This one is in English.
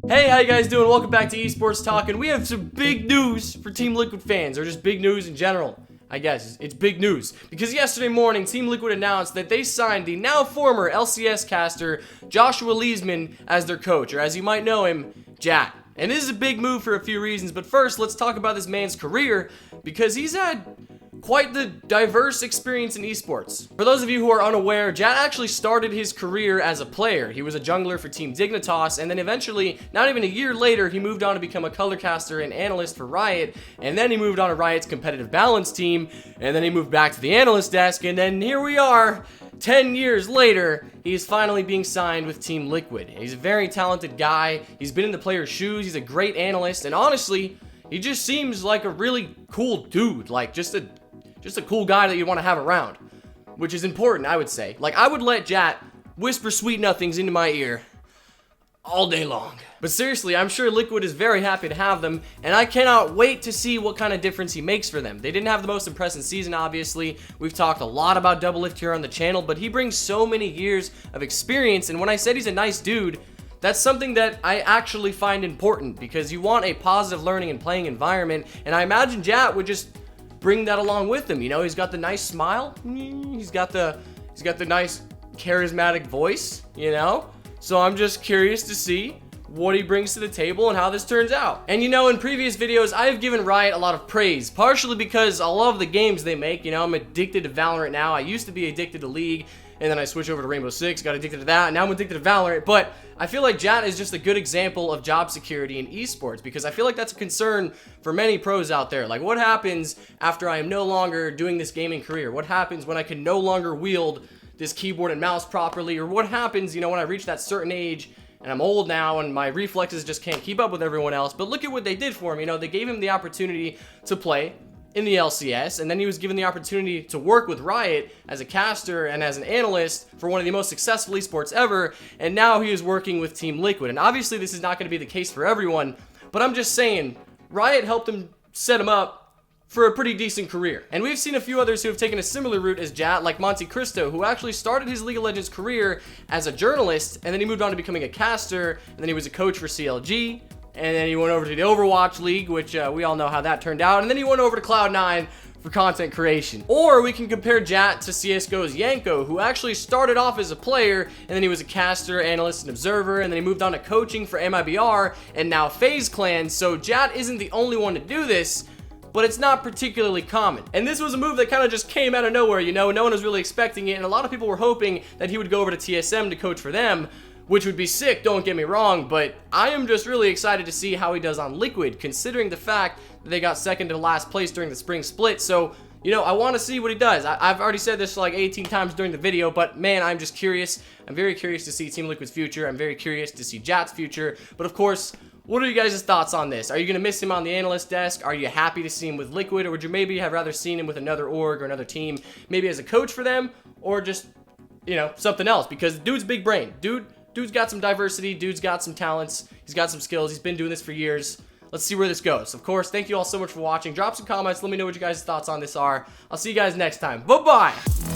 Hey, how you guys doing? Welcome back to Esports Talk, and we have some big news for Team Liquid fans, or just big news in general. I guess it's big news because yesterday morning, Team Liquid announced that they signed the now former LCS caster Joshua Leesman as their coach, or as you might know him, Jatt. And this is a big move for a few reasons, but first, let's talk about this man's career because he's had quite the diverse experience in esports. For those of you who are unaware, Jatt actually started his career as a player. He was a jungler for Team Dignitas, and then eventually, not even a year later, he moved on to become a color caster and analyst for Riot, and then he moved on to Riot's competitive balance team, and then he moved back to the analyst desk, and then here we are, 10 years later, he is finally being signed with Team Liquid. He's a very talented guy, he's been in the player's shoes, he's a great analyst, and honestly, he just seems like a really cool dude, like just a cool guy that you want to have around, which is important, I would say. Like, I would let Jatt whisper sweet nothings into my ear all day long. But seriously, I'm sure Liquid is very happy to have them, and I cannot wait to see what kind of difference he makes for them. They didn't have the most impressive season, obviously. We've talked a lot about Doublelift here on the channel, but he brings so many years of experience, and when I said he's a nice dude, that's something that I actually find important, because you want a positive learning and playing environment, and I imagine Jatt would just bring that along with him. You know, he's got the nice smile, he's got the nice charismatic voice, you know, so I'm just curious to see what he brings to the table and how this turns out. And you know, in previous videos, I have given Riot a lot of praise, partially because I love the games they make. You know, I'm addicted to Valorant now. I used to be addicted to League, and then I switched over to Rainbow Six, got addicted to that, and now I'm addicted to Valorant. But I feel like Jatt is just a good example of job security in esports, because I feel like that's a concern for many pros out there. Like, what happens after I am no longer doing this gaming career? What happens when I can no longer wield this keyboard and mouse properly? Or what happens, you know, when I reach that certain age and I'm old now and my reflexes just can't keep up with everyone else? But look at what they did for him. You know, they gave him the opportunity to play in the LCS, and then he was given the opportunity to work with Riot as a caster and as an analyst for one of the most successful esports ever, and now he is working with Team Liquid. And obviously this is not going to be the case for everyone, but I'm just saying, Riot helped him set him up for a pretty decent career. And we've seen a few others who have taken a similar route as Jatt, like MonteCristo, who actually started his League of Legends career as a journalist, and then he moved on to becoming a caster, and then he was a coach for CLG, and then he went over to the Overwatch League, which we all know how that turned out. And then he went over to Cloud9 for content creation. Or we can compare Jatt to CSGO's Yanko, who actually started off as a player, and then he was a caster, analyst, and observer, and then he moved on to coaching for MIBR, and now FaZe Clan. So Jatt isn't the only one to do this, but it's not particularly common. And this was a move that kind of just came out of nowhere, you know, no one was really expecting it, and a lot of people were hoping that he would go over to TSM to coach for them, which would be sick, don't get me wrong, but I am just really excited to see how he does on Liquid, considering the fact that they got second to last place during the spring split. So, you know, I want to see what he does. I've already said this like 18 times during the video, but man, I'm just curious. I'm very curious to see Team Liquid's future. I'm very curious to see Jatt's future. But of course, what are you guys' thoughts on this? Are you going to miss him on the analyst desk? Are you happy to see him with Liquid? Or would you maybe have rather seen him with another org or another team, maybe as a coach for them, or just, you know, something else? Because dude's big brain. Dude's got some diversity, dude's got some talents, he's got some skills, he's been doing this for years. Let's see where this goes. Of course, thank you all so much for watching. Drop some comments, let me know what you guys' thoughts on this are. I'll see you guys next time. Bye-bye!